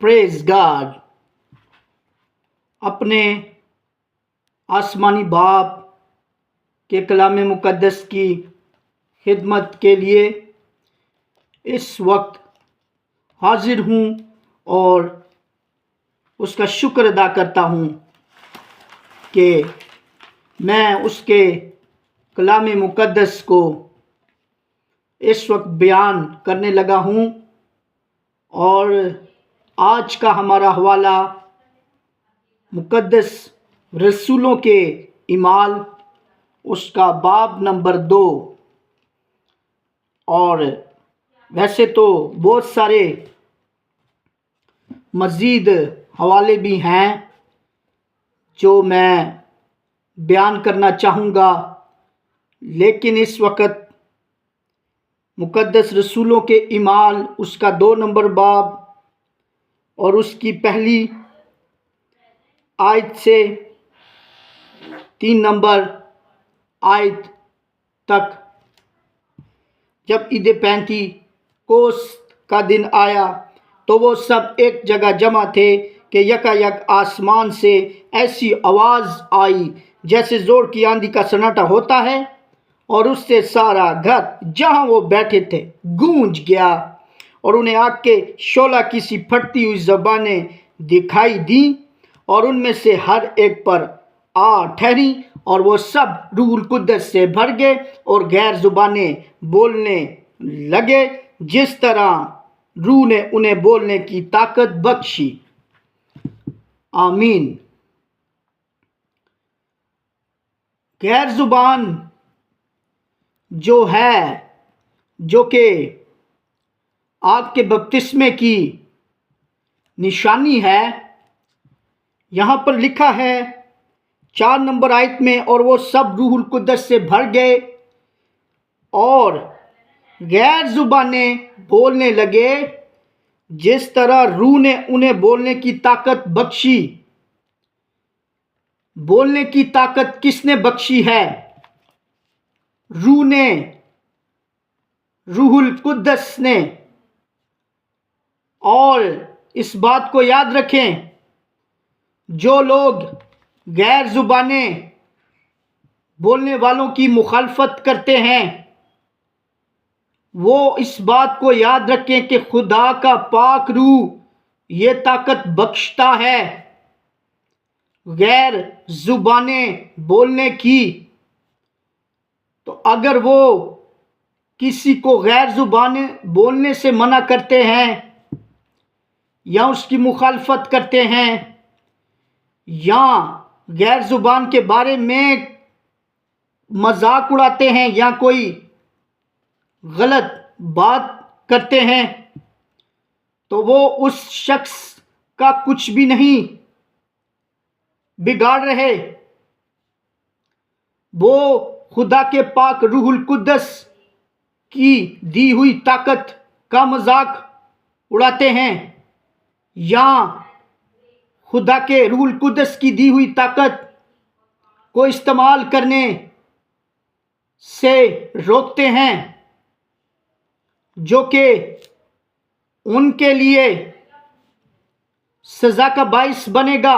Praise God. अपने आसमानी बाप के कलाम मुक़द्दस की खिदमत के लिए इस वक्त हाजिर हूँ और उसका शुक्र अदा करता हूँ कि मैं उसके कलाम मुक़द्दस को इस वक्त बयान करने लगा हूँ। और आज का हमारा हवाला मुक़द्दस रसूलों के इमाल उसका बाब नंबर 2। और वैसे तो बहुत सारे मज़ीद हवाले भी हैं जो मैं बयान करना चाहूँगा, लेकिन इस वक्त मुक़द्दस रसूलों के इमाल उसका 2 नंबर बाब और उसकी पहली आयत से 3 नंबर आयत तक, जब ईद पेंतीकोस का दिन आया तो वो सब एक जगह जमा थे कि यकायक आसमान से ऐसी आवाज़ आई जैसे ज़ोर की आंधी का सन्नाटा होता है, और उससे सारा घर जहाँ वो बैठे थे गूंज गया। और उन्हें आग के शोला की सी फटती हुई ज़बानें दिखाई दी और उनमें से हर एक पर आ ठहरी, और वो सब रूहुल कुद्दस से भर गए और गैर ज़ुबानें बोलने लगे जिस तरह रूह ने उन्हें बोलने की ताकत बख्शी। आमीन। गैर ज़ुबान जो है, जो कि आग के बपतिस्मे की निशानी है, यहाँ पर लिखा है 4 नंबर आयत में, और वो सब रूहुल कुद्दस से भर गए और गैर ज़ुबानें बोलने लगे जिस तरह रूह ने उन्हें बोलने की ताकत बख्शी। बोलने की ताकत किसने बख्शी है? रूह ने, रूहुल कुद्दस ने। और इस बात को याद रखें, जो लोग गैर ज़ुबानें बोलने वालों की मुखालफत करते हैं वो इस बात को याद रखें कि खुदा का पाक रूह ये ताकत बख्शता है गैर ज़ुबानें बोलने की। तो अगर वो किसी को गैर ज़ुबानें बोलने से मना करते हैं या उसकी मुखालफत करते हैं या गैर ज़ुबान के बारे में मजाक उड़ाते हैं या कोई गलत बात करते हैं, तो वो उस शख्स का कुछ भी नहीं बिगाड़ रहे। वो खुदा के पाक रूहुल कुद्दस की दी हुई ताकत का मजाक उड़ाते हैं या खुदा के रूहुल कुद्दस की दी हुई ताकत को इस्तेमाल करने से रोकते हैं, जो कि उनके लिए सज़ा का बाइस बनेगा।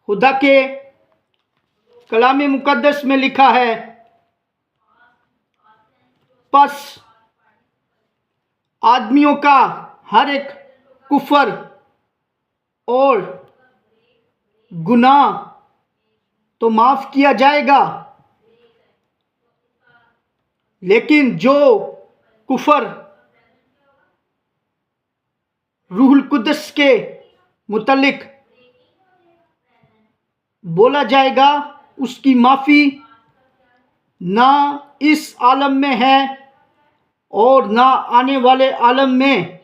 खुदा के कलाम मुक़द्दस में लिखा है, बस आदमियों का हर एक कुफर और गुनाह तो माफ़ किया जाएगा, लेकिन जो कुफर रूहुल कुद्दस के मुतल्लिक बोला जाएगा उसकी माफ़ी ना इस आलम में है और ना आने वाले आलम में।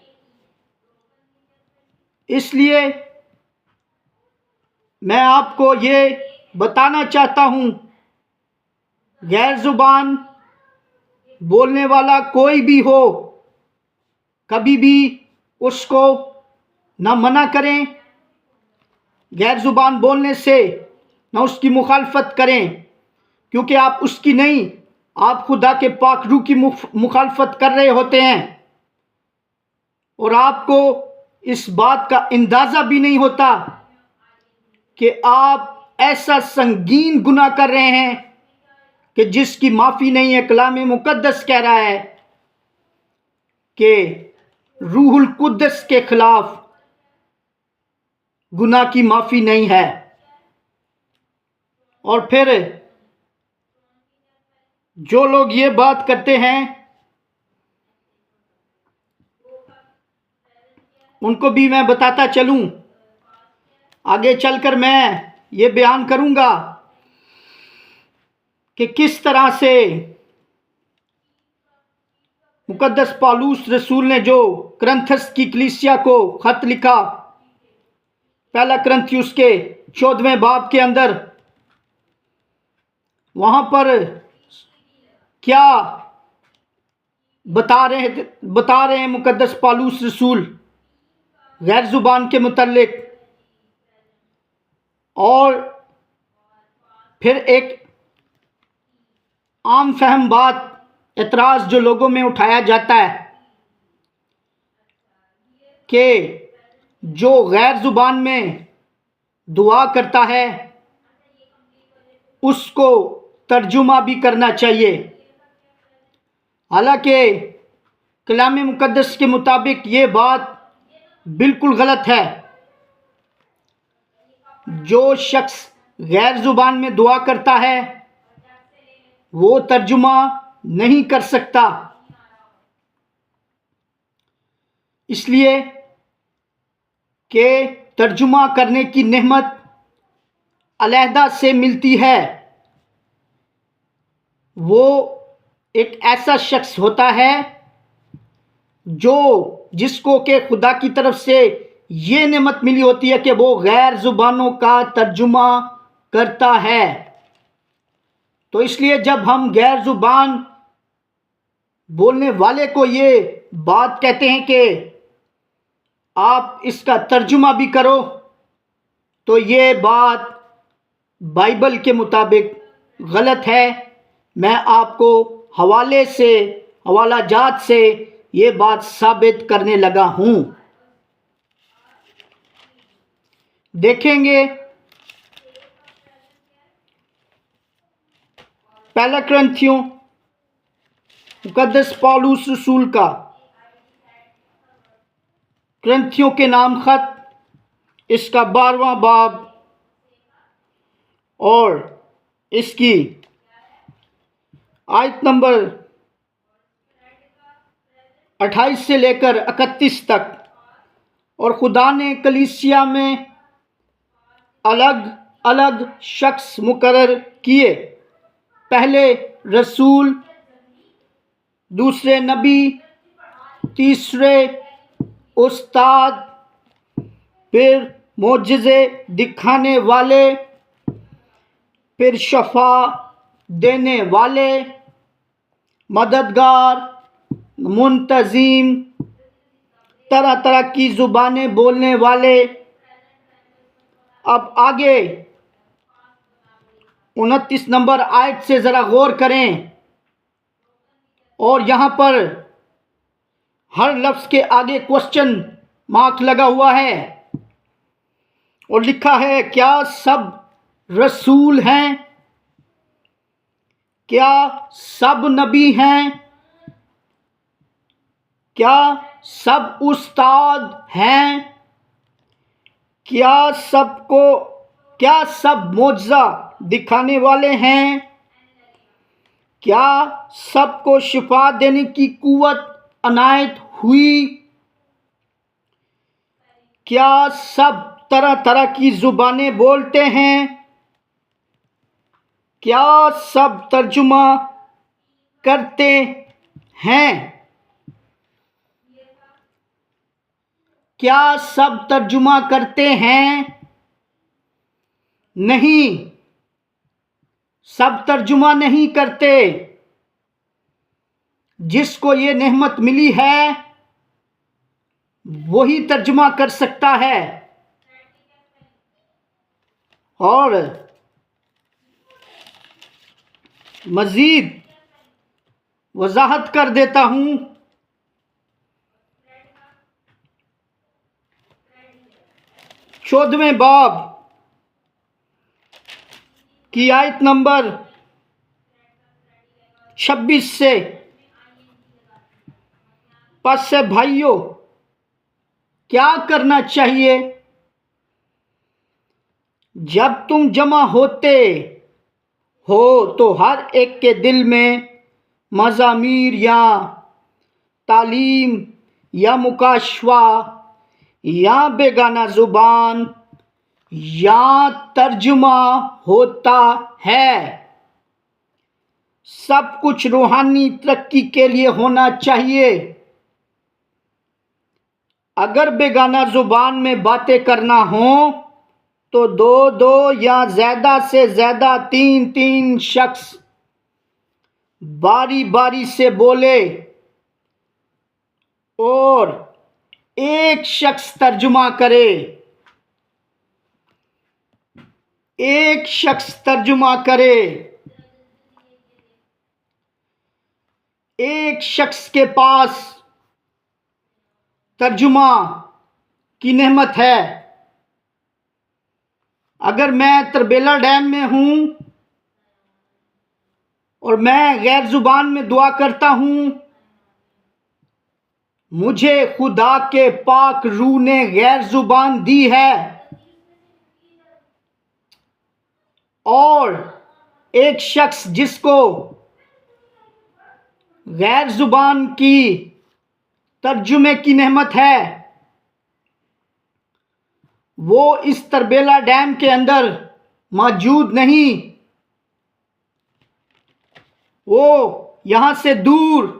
इसलिए मैं आपको ये बताना चाहता हूँ, गैर ज़ुबान बोलने वाला कोई भी हो, कभी भी उसको ना मना करें गैर ज़ुबान बोलने से, ना उसकी मुखालफत करें, क्योंकि आप उसकी नहीं, आप खुदा के पाक रूह की मुखालफत कर रहे होते हैं। और आपको इस बात का अंदाज़ा भी नहीं होता कि आप ऐसा संगीन गुनाह कर रहे हैं कि जिसकी माफ़ी नहीं है। कलाम मुकद्दस कह रहा है कि रूहुल कुद्दस के खिलाफ गुनाह की माफ़ी नहीं है। और फिर जो लोग ये बात करते हैं उनको भी मैं बताता चलूं। आगे चलकर मैं ये बयान करूंगा कि किस तरह से मुकद्दस पौलुस रसूल ने जो कुरिन्थस की कलीसिया को खत लिखा, पहला कुरिन्थियुस के 14वें बाब के अंदर, वहां पर क्या बता रहे हैं मुकद्दस पौलुस रसूल गैर जुबान के मुतल्लिक। और फिर एक आम फहम बात, एतराज़ जो लोगों में उठाया जाता है कि जो गैर जुबान में दुआ करता है उसको तर्जुमा भी करना चाहिए। हालांकि कलाम मुकद्दस के मुताबिक ये बात बिल्कुल गलत है। जो शख्स गैर जुबान में दुआ करता है वो तर्जुमा नहीं कर सकता, इसलिए कि तर्जुमा करने की नेमत अलहदा से मिलती है। वो एक ऐसा शख्स होता है जिसको के खुदा की तरफ से ये नेमत मिली होती है कि वो गैर जुबानों का तर्जुमा करता है। तो इसलिए जब हम गैर जुबान बोलने वाले को ये बात कहते हैं कि आप इसका तर्जुमा भी करो, तो ये बात बाइबल के मुताबिक गलत है। मैं आपको हवाला जात से ये बात साबित करने लगा हूं। देखेंगे पहला कुरिन्थियों मुकद्दस पौलुस रसूल का कुरिन्थियों के नाम खत, इसका 12वां बाब और इसकी आयत नंबर 28 से लेकर 31 तक। और खुदा ने कलीसिया में अलग अलग शख्स मुकर्रर किए, पहले रसूल, दूसरे नबी, तीसरे उस्ताद, फिर मोजज़े दिखाने वाले, फिर शफा देने वाले, मददगार, मुंतज़िम, तरह तरह की ज़ुबानें बोलने वाले। अब आगे 29 नंबर आयत से ज़रा गौर करें, और यहाँ पर हर लफ्ज़ के आगे क्वेश्चन मार्क लगा हुआ है और लिखा है, क्या सब रसूल हैं? क्या सब नबी हैं? क्या सब उस्ताद हैं? क्या सब मोजज़ा दिखाने वाले हैं? क्या सबको शिफा देने की कुव्वत अनायत हुई? क्या सब तरह तरह की ज़ुबानें बोलते हैं? क्या सब तर्जुमा करते हैं? क्या सब तर्जुमा करते हैं? नहीं, सब तर्जुमा नहीं करते। जिसको ये नेमत मिली है वही तर्जुमा कर सकता है। और मज़ीद वजाहत कर देता हूं 14वें बाब की आयत नंबर 26 से, पस से भाइयों क्या करना चाहिए? जब तुम जमा होते हो तो हर एक के दिल में मज़ामीर या तालीम या मुकाशवा या बेगाना ज़ुबान या तर्जुमा होता है। सब कुछ रूहानी तरक्की के लिए होना चाहिए। अगर बेगाना ज़ुबान में बातें करना हो तो दो दो या ज़्यादा से ज़्यादा तीन तीन शख्स बारी बारी से बोले और एक शख्स तर्जुमा करे। एक शख्स तर्जुमा करे। एक शख्स के पास तर्जुमा की नेमत है। अगर मैं तरबेला डैम में हूं और मैं गैर जुबान में दुआ करता हूं, मुझे खुदा के पाक रूह ने गैर जुबान दी है और एक शख्स जिसको गैर जुबान की तर्जुमे की नेमत है, वो इस तरबेला डैम के अंदर मौजूद नहीं। वो यहां से दूर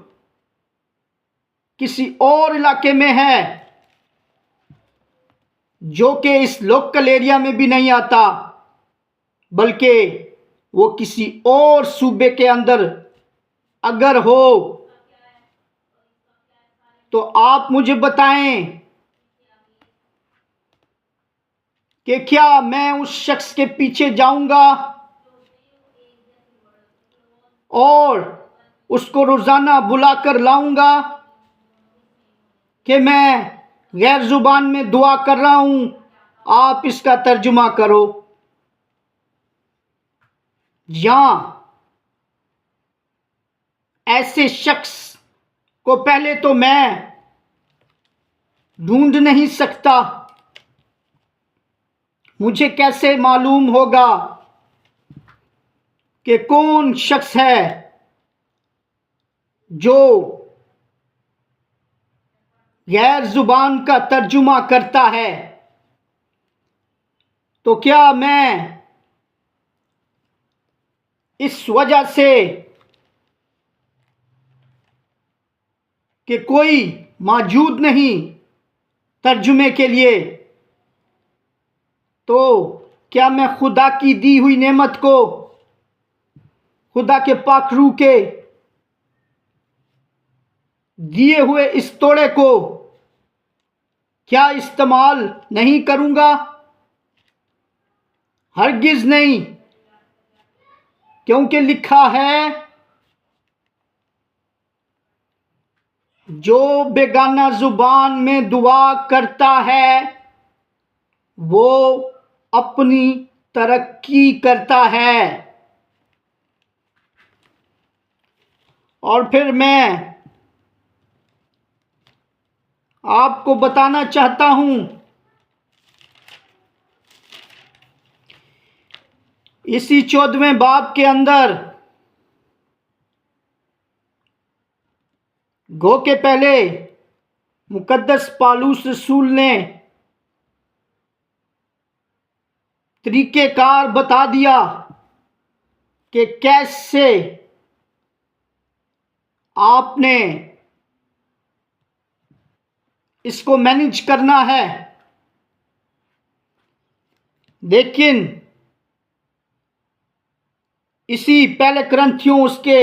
किसी और इलाके में है जो कि इस लोकल एरिया में भी नहीं आता, बल्कि वो किसी और सूबे के अंदर अगर हो तो आप मुझे बताएं कि क्या मैं उस शख्स के पीछे जाऊंगा और उसको रोज़ाना बुलाकर लाऊंगा कि मैं गैर जुबान में दुआ कर रहा हूं, आप इसका तर्जुमा करो। या ऐसे शख्स को पहले तो मैं ढूंढ नहीं सकता। मुझे कैसे मालूम होगा कि कौन शख्स है जो गैर जुबान का तर्जुमा करता है? तो क्या मैं इस वजह से कि कोई मौजूद नहीं तर्जुमे के लिए, तो क्या मैं खुदा की दी हुई नेमत को, खुदा के पाक रूह के दिए हुए इस तोड़े को क्या इस्तेमाल नहीं करूंगा? हरगिज नहीं, क्योंकि लिखा है जो बेगाना जुबान में दुआ करता है वो अपनी तरक्की करता है। और फिर मैं आपको बताना चाहता हूं, इसी 14वें बाब के अंदर गो के पहले मुकद्दस पालूस रसूल ने तरीक़ेकार बता दिया कि कैसे आपने इसको मैनेज करना है। लेकिन इसी पहले करंथियों उसके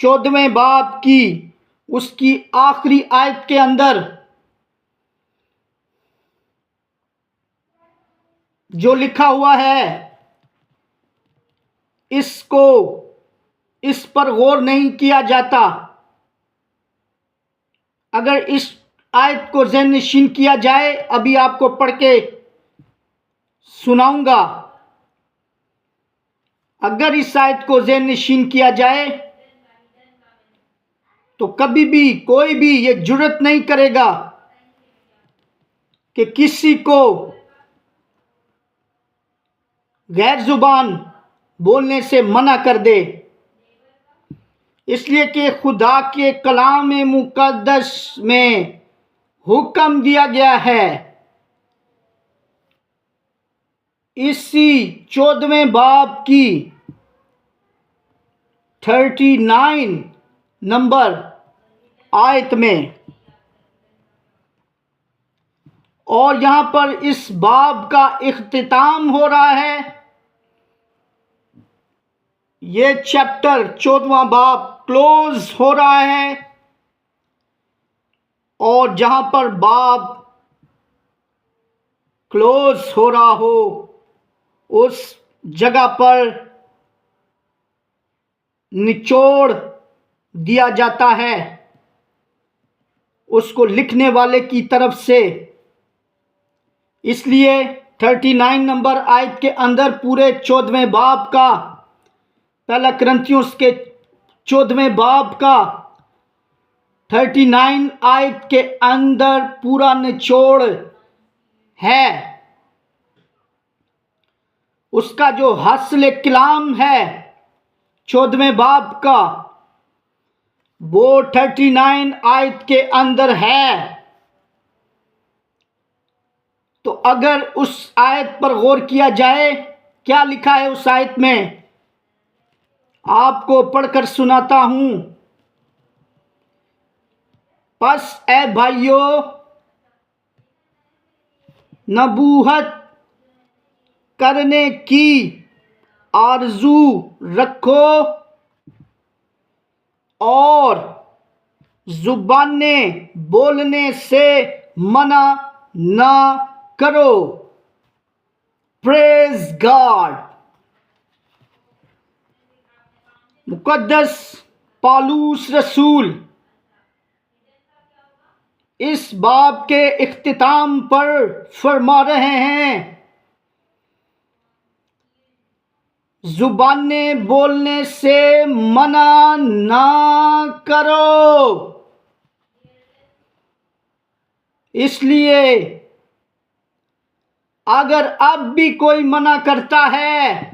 14वें बाब की उसकी आखिरी आयत के अंदर जो लिखा हुआ है, इस पर गौर नहीं किया जाता। अगर इस आयत को ज़हन नशीन किया जाए, अभी आपको पढ़ के सुनाऊंगा। अगर इस आयत को ज़हन नशीन किया जाए तो कभी भी कोई भी ये जुर्रत नहीं करेगा कि किसी को गैर जुबान बोलने से मना कर दे, इसलिए कि खुदा के कलाम मुकद्दस में हुक्म दिया गया है। इसी 14वें बाब की 39 नंबर आयत में, और यहां पर इस बाब का इख्तिताम हो रहा है। ये चैप्टर 14वां बाब क्लोज हो रहा है, और जहां पर बाब क्लोज हो रहा हो उस जगह पर निचोड़ दिया जाता है उसको लिखने वाले की तरफ से। इसलिए 39 नंबर आयत के अंदर पूरे 14वें बाब का, पहला कुरिन्थियों के 14वें बाब का 39 आयत के अंदर पूरा निचोड़ है। उसका जो हस्ल कलाम है 14वें बाब का, वो 39 आयत के अंदर है। तो अगर उस आयत पर गौर किया जाए, क्या लिखा है उस आयत में, आपको पढ़कर सुनाता हूं। बस ए भाइयों, नबूहत करने की आरजू रखो और जुबाने बोलने से मना ना करो। Praise God. मुकद्दस पौलुस रसूल इस बाब के इख्तिताम पर फरमा रहे हैं, जुबाने बोलने से मना ना करो। इसलिए अगर अब भी कोई मना करता है,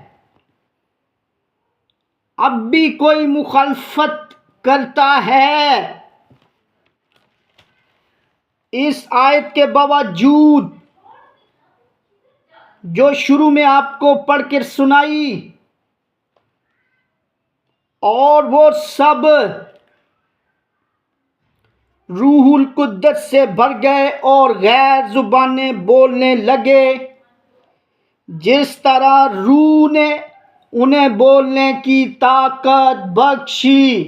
अब भी कोई मुखालफत करता है, इस आयत के बावजूद जो शुरू में आपको पढ़ कर सुनाई, और वो सब रूहुल कुद्दस से भर गए और गैर जुबाने बोलने लगे, जिस तरह रूह ने उन्हें बोलने की ताकत बख्शी।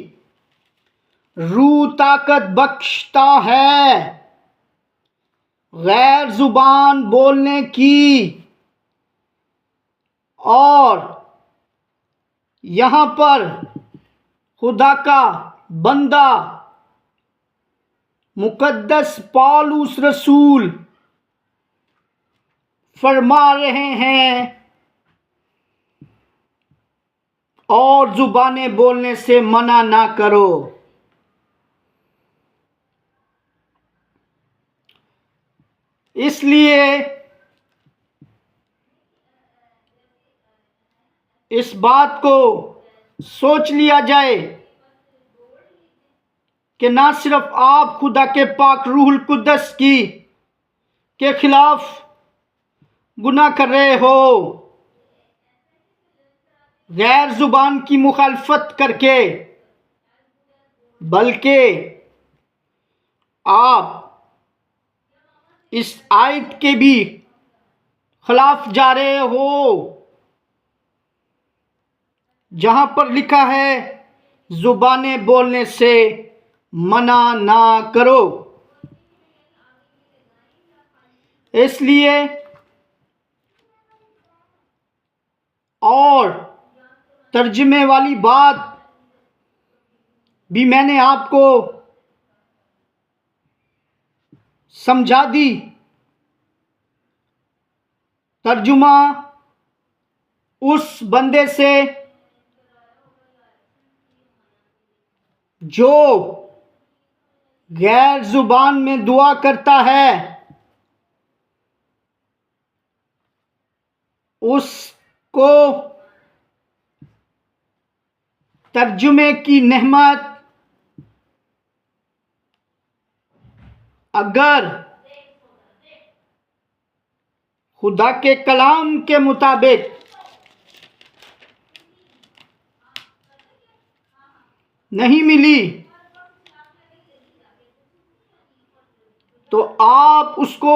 रूह ताकत बख्शता है गैर जुबान बोलने की। और यहां पर खुदा का बंदा मुकद्दस पौलुस रसूल फरमा रहे हैं, और जुबाने बोलने से मना ना करो। इसलिए इस बात को सोच लिया जाए कि ना सिर्फ आप खुदा के पाक रूहुल कुद्दस की के खिलाफ गुनाह कर रहे हो, गैर जुबान की मुखालफत करके, बल्कि आप इस आयत के भी खिलाफ जा रहे हो, जहां पर लिखा है जुबाने बोलने से मना ना करो। इसलिए और तर्जमे वाली बात भी मैंने आपको समझा दी तर्जुमा उस बंदे से जो गैर जुबान में दुआ करता है, उसको तर्जुमे की नेमत अगर खुदा के कलाम के मुताबिक नहीं मिली तो आप उसको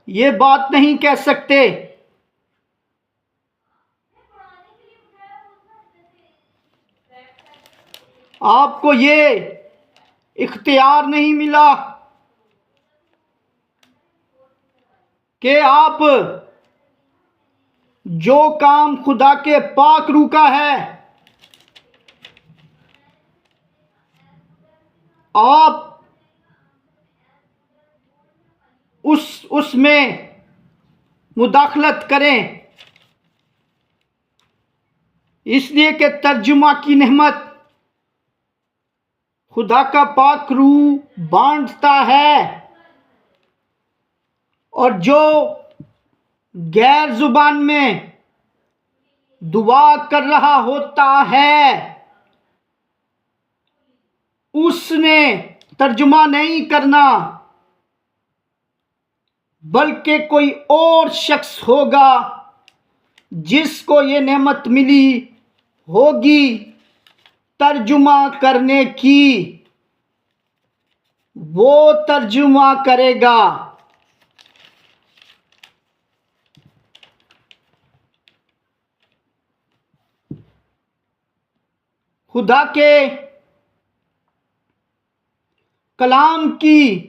ये बात नहीं कह सकते आपको ये इख्तियार नहीं मिला कि आप जो काम खुदा के पाक रूह का है आप उसमें मुदाखलत करें, इसलिए कि तर्जुमा की नेमत खुदा का पाक रूह बांटता है और जो गैर जुबान में दुआ कर रहा होता है उसने तर्जुमा नहीं करना, बल्कि कोई और शख्स होगा जिसको ये नेमत मिली होगी तर्जुमा करने की, वो तर्जुमा करेगा। खुदा के कलाम की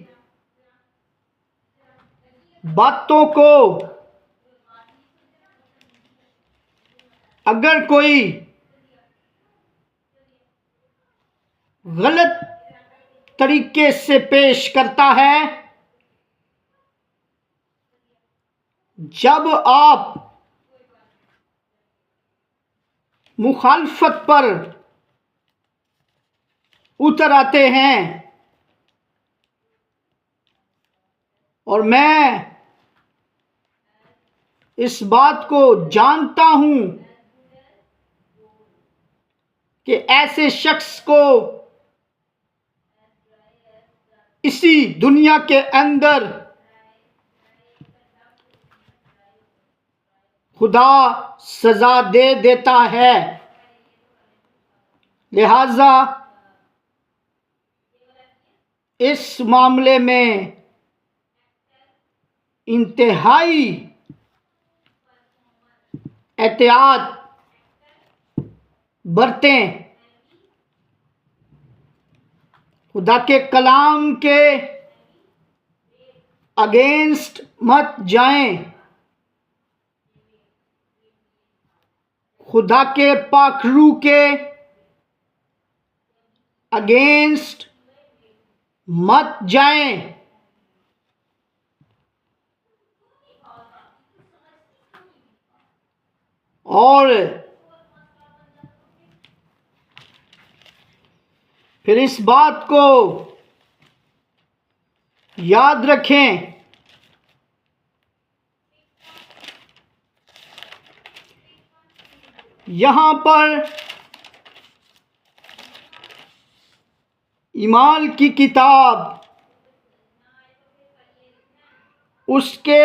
बातों को अगर कोई गलत तरीके से पेश करता है, जब आप मुखालफत पर उतर आते हैं, और मैं इस बात को जानता हूं कि ऐसे शख्स को इसी दुनिया के अंदर खुदा सजा दे देता है। लिहाजा इस मामले में इंतहाई एहतियात बरतें, खुदा के कलाम के अगेंस्ट मत जाएं, खुदा के पाक रूह के अगेंस्ट मत जाएं। और फिर इस बात को याद रखें, यहाँ पर ईमाल की किताब उसके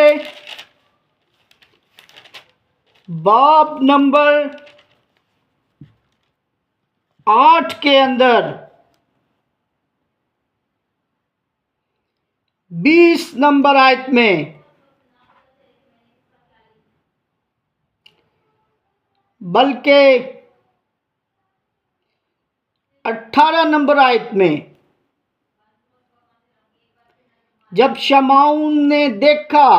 बाब नंबर 8 के अंदर 20 नंबर आयत में, बल्कि 18 नंबर आयत में, जब शमाउन ने देखा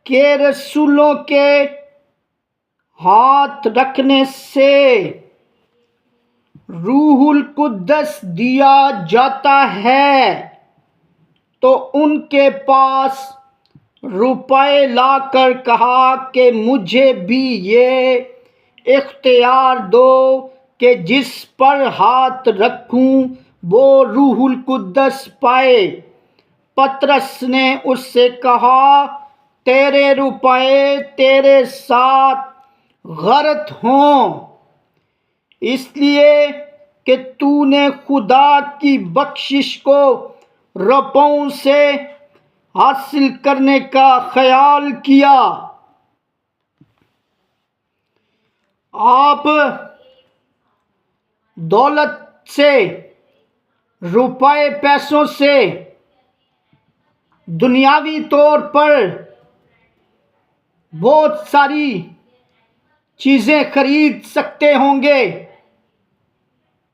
कि रसूलों के हाथ रखने से रूहुल कुद्दस दिया जाता है, तो उनके पास रुपए लाकर कहा कि मुझे भी ये इख्तियार दो कि जिस पर हाथ रखूं वो रूहुल कुद्दस पाए। पतरस ने उससे कहा, तेरे रुपए तेरे साथ गरत हों, इसलिए कि तूने खुदा की बख्शिश को रुपयों से हासिल करने का ख्याल किया। आप दौलत से, रुपए पैसों से दुनियावी तौर पर बहुत सारी चीज़ें खरीद सकते होंगे।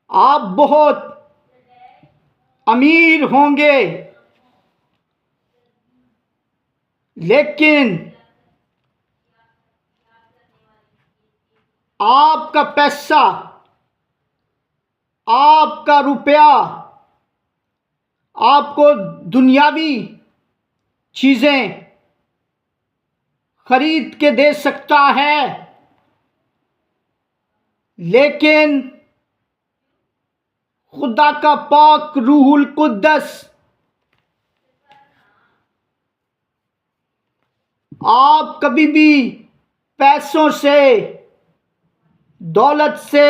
आप बहुत अमीर होंगे, लेकिन आपका पैसा, आपका रुपया आपको दुनियावी चीज़ें खरीद के दे सकता है, लेकिन खुदा का पाक रूहुल कुद्दस आप कभी भी पैसों से, दौलत से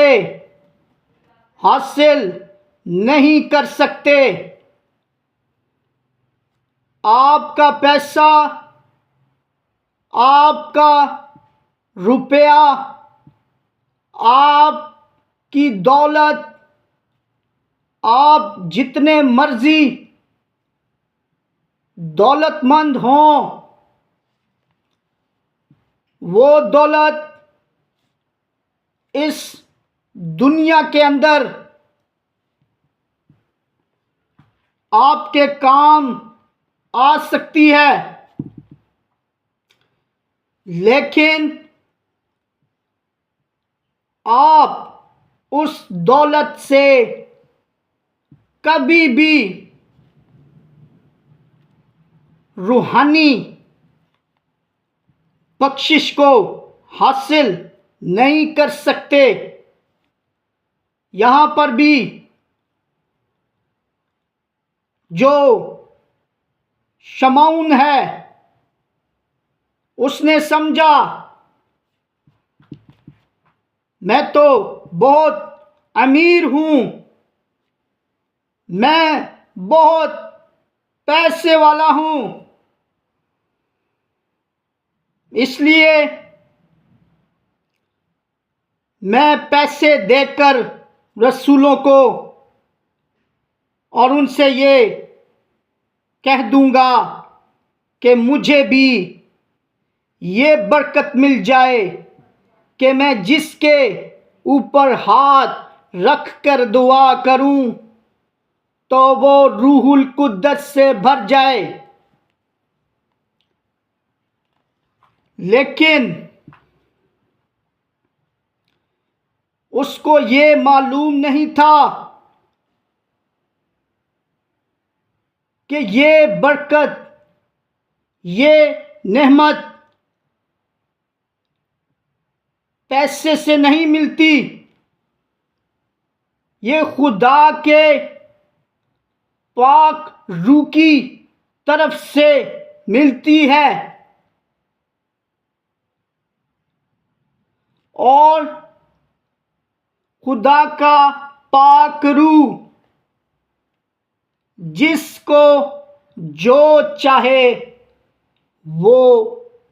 हासिल नहीं कर सकते। आपका पैसा, आपका रुपया, आपकी दौलत, आप जितने मर्जी दौलतमंद हों, वो दौलत इस दुनिया के अंदर आपके काम आ सकती है, लेकिन आप उस दौलत से कभी भी रूहानी बख्शिश को हासिल नहीं कर सकते। यहाँ पर भी जो शमौन है, उसने समझा मैं तो बहुत अमीर हूँ, मैं बहुत पैसे वाला हूँ, इसलिए मैं पैसे देकर रसूलों को और उनसे ये कह दूंगा कि मुझे भी ये बरकत मिल जाए कि मैं जिसके ऊपर हाथ रख कर दुआ करूं तो वो रूहुल कुद्दस से भर जाए। लेकिन उसको ये मालूम नहीं था कि ये बरकत, ये नेमत पैसे से नहीं मिलती, ये खुदा के पाक रूह की तरफ से मिलती है। और खुदा का पाक रूह जिसको जो चाहे वो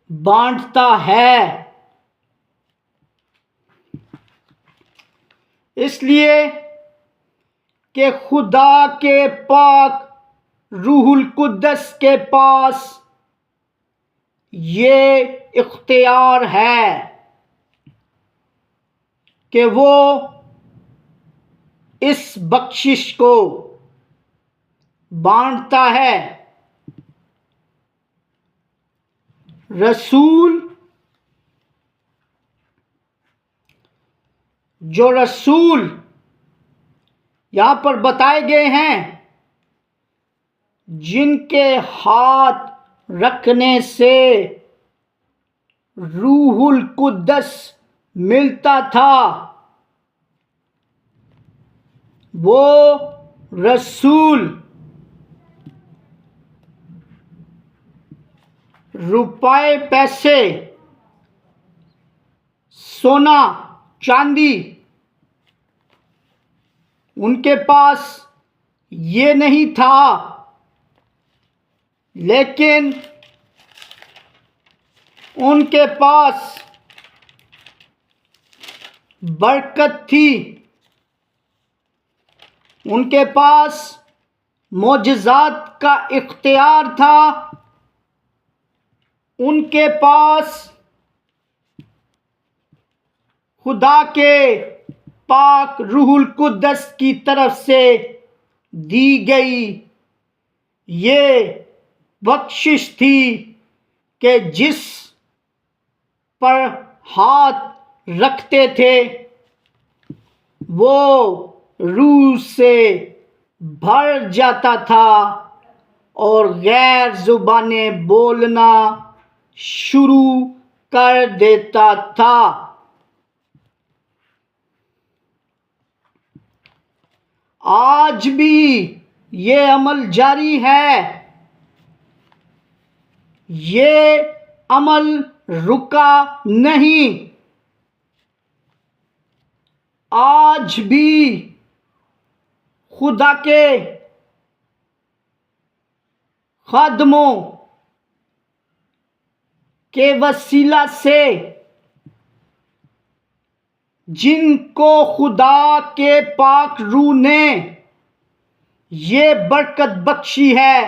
बांटता है। इसलिए कि खुदा के पाक रूहुल कुद्दस के पास ये इख्तियार है कि वो इस बख्शिश को बांटता है। रसूल, जो रसूल यहाँ पर बताए गए हैं, जिनके हाथ रखने से रूहुल कुद्दस मिलता था। वो रसूल रुपए पैसे सोना चांदी उनके पास ये नहीं था, लेकिन उनके पास बरकत थी। उनके पास मोजज़ात का इख्तियार था। उनके पास खुदा के पाक रूहुल कुद्दस की तरफ से दी गई ये बख्शिश थी कि जिस पर हाथ रखते थे वो रूह से भर जाता था और गैर जुबानें बोलना शुरू कर देता था। आज भी ये अमल जारी है। ये अमल रुका नहीं। आज भी खुदा के खादमों के वसीला से जिनको खुदा के पाक रूह ने ये बरकत बख्शी है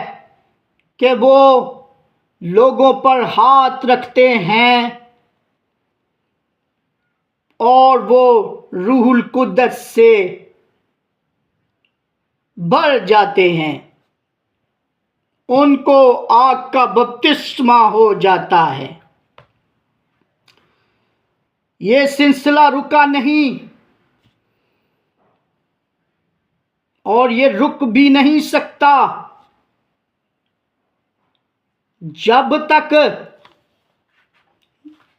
कि वो लोगों पर हाथ रखते हैं और वो रूहुल कुद्दस से भर जाते हैं, उनको आग का बपतिस्मा हो जाता है। ये सिलसिला रुका नहीं और ये रुक भी नहीं सकता जब तक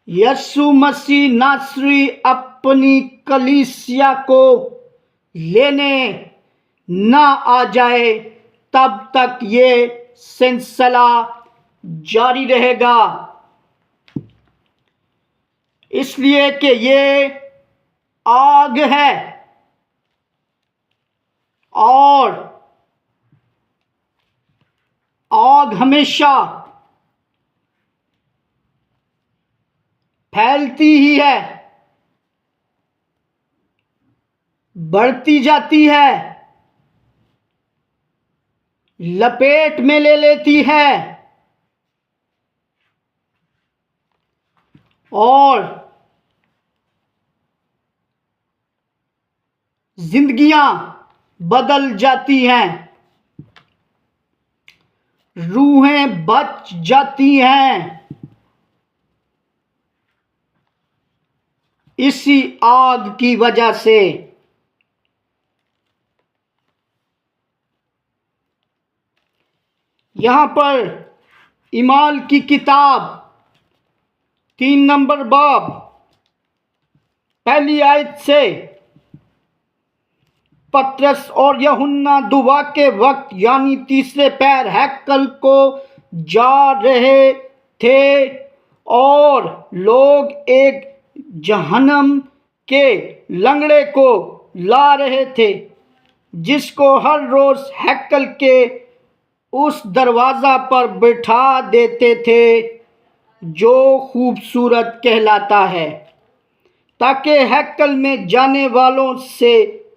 यीशु मसीह नासरी अपनी कलीसिया को लेने ना आ जाए, तब तक ये सिलसिला जारी रहेगा। इसलिए कि ये आग है और आग हमेशा फैलती ही है, बढ़ती जाती है, लपेट में ले लेती है और जिंदगियां बदल जाती हैं, रूहें बच जाती हैं। इसी आग की वजह से यहां पर इमाल की किताब 3 नंबर बाब पहली आयत से पतरस और यूहन्ना दुआ के वक्त यानी तीसरे पैर हैकल को जा रहे थे और लोग एक जहन्नम के लंगड़े को ला रहे थे, जिसको हर रोज हैकल के उस दरवाज़ा पर बिठा देते थे जो खूबसूरत कहलाता है, ताकि हैकल में जाने वालों से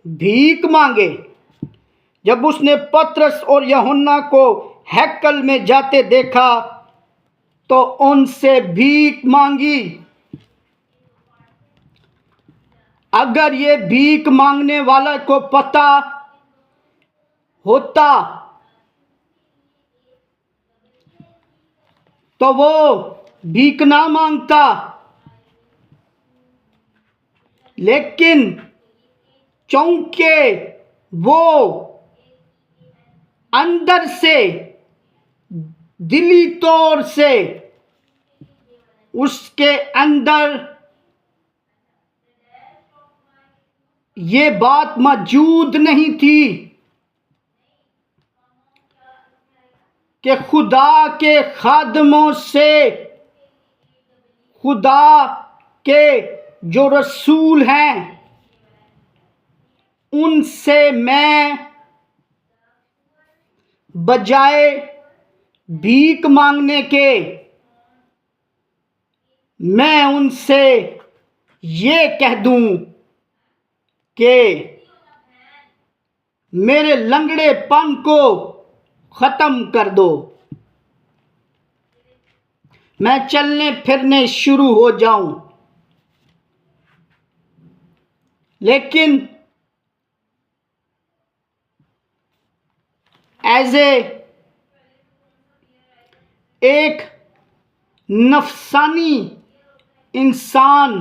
भीख मांगे। जब उसने पतरस और यूहन्ना को हैकल में जाते देखा तो उनसे भीख मांगी। अगर ये भीख मांगने वाला को पता होता तो वो भीख ना मांगता, लेकिन चूंकि वो अंदर से दिली तौर से उसके अंदर ये बात मौजूद नहीं थी कि खुदा के खादमों से, खुदा के जो रसूल हैं, उनसे मैं बजाय भीख मांगने के, मैं उनसे ये कह दूं कि मेरे लंगड़ेपन को ख़त्म कर दो, मैं चलने फिरने शुरू हो जाऊं। लेकिन एज एक नफसानी इंसान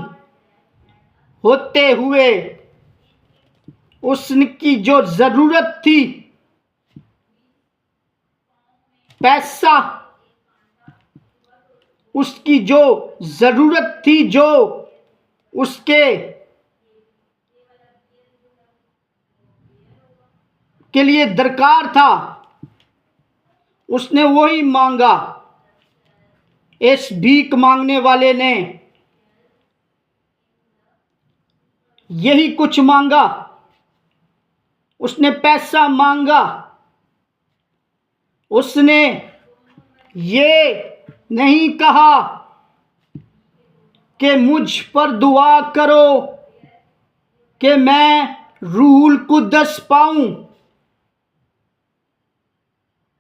होते हुए उसकी जो ज़रूरत थी पैसा, उसकी जो ज़रूरत थी, जो उसके के लिए दरकार था, उसने वही मांगा। इस भीख मांगने वाले ने यही कुछ मांगा, उसने पैसा मांगा, उसने ये नहीं कहा कि मुझ पर दुआ करो कि मैं रूहुल कुद्दस पाऊं,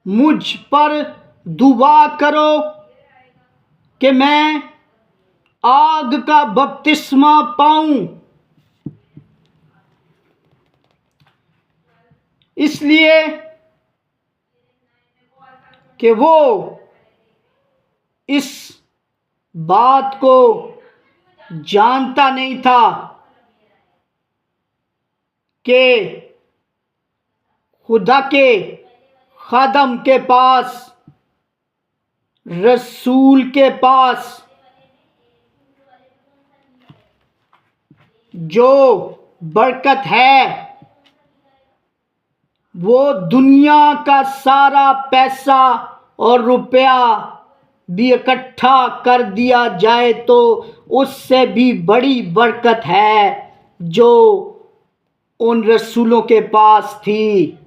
मुझ पर दुआ करो कि मैं आग का बपतिस्मा पाऊं। इसलिए कि वो इस बात को जानता नहीं था कि खुदा के खादम के पास, रसूल के पास जो बरकत है वो दुनिया का सारा पैसा और रुपया भी इकट्ठा कर दिया जाए तो उससे भी बड़ी बरकत है जो उन रसूलों के पास थी।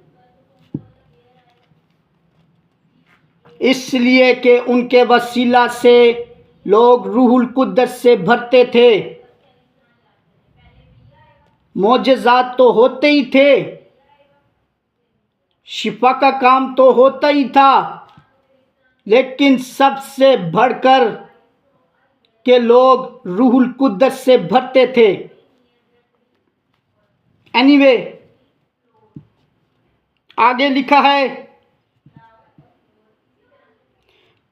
इसलिए कि उनके वसीला से लोग रूहुल कुद्दस से भरते थे, मोजज़ात तो होते ही थे, शिफा का काम तो होता ही था, लेकिन सबसे बढ़कर के लोग रूहुल कुद्दस से भरते थे। एनीवे, आगे लिखा है,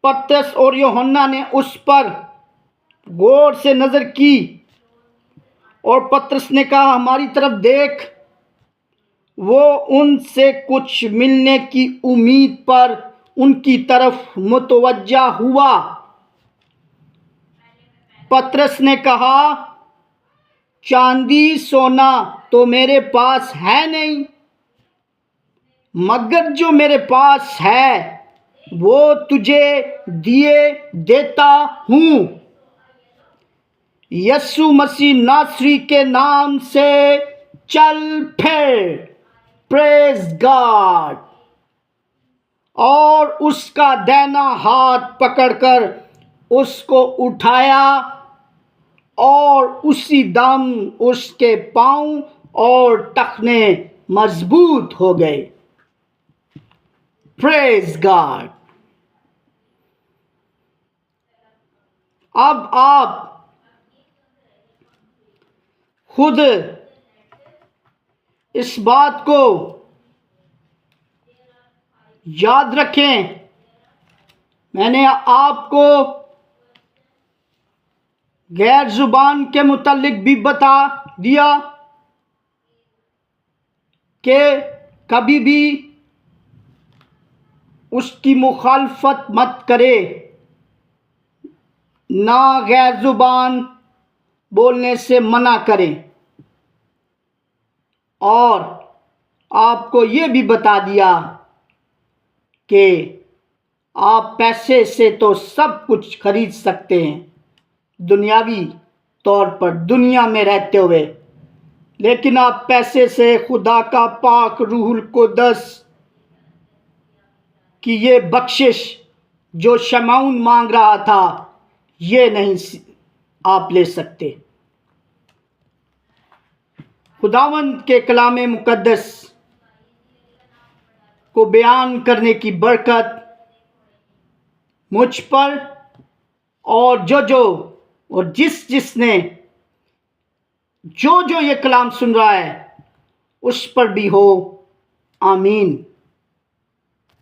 पतरस और यूहन्ना ने उस पर गौर से नजर की और पतरस ने कहा, हमारी तरफ देख। वो उनसे कुछ मिलने की उम्मीद पर उनकी तरफ मुतवज्जा हुआ। पतरस ने कहा, चांदी सोना तो मेरे पास है नहीं, मगर जो मेरे पास है वो तुझे दिए देता हूँ। यीशु मसीह नासरी के नाम से चल फिर, प्रेज गॉड। और उसका दाहिना हाथ पकड़कर उसको उठाया और उसी दम उसके पांव और टखने मजबूत हो गए। Praise God. अब आप खुद इस बात को याद रखें, मैंने आपको गैर जुबान के मुतालिक भी बता दिया कि कभी भी उसकी मुखालफत मत करे, ना गैर जुबान बोलने से मना करें। और आपको ये भी बता दिया कि आप पैसे से तो सब कुछ खरीद सकते हैं दुनियावी तौर पर दुनिया में रहते हुए, लेकिन आप पैसे से खुदा का पाक रूहुल कुद्दस कि ये बख्शिश जो शमाउन मांग रहा था ये नहीं आप ले सकते। खुदावंद के कलाम मुकद्दस को बयान करने की बरकत मुझ पर और जिसने जो ये कलाम सुन रहा है उस पर भी हो। आमीन।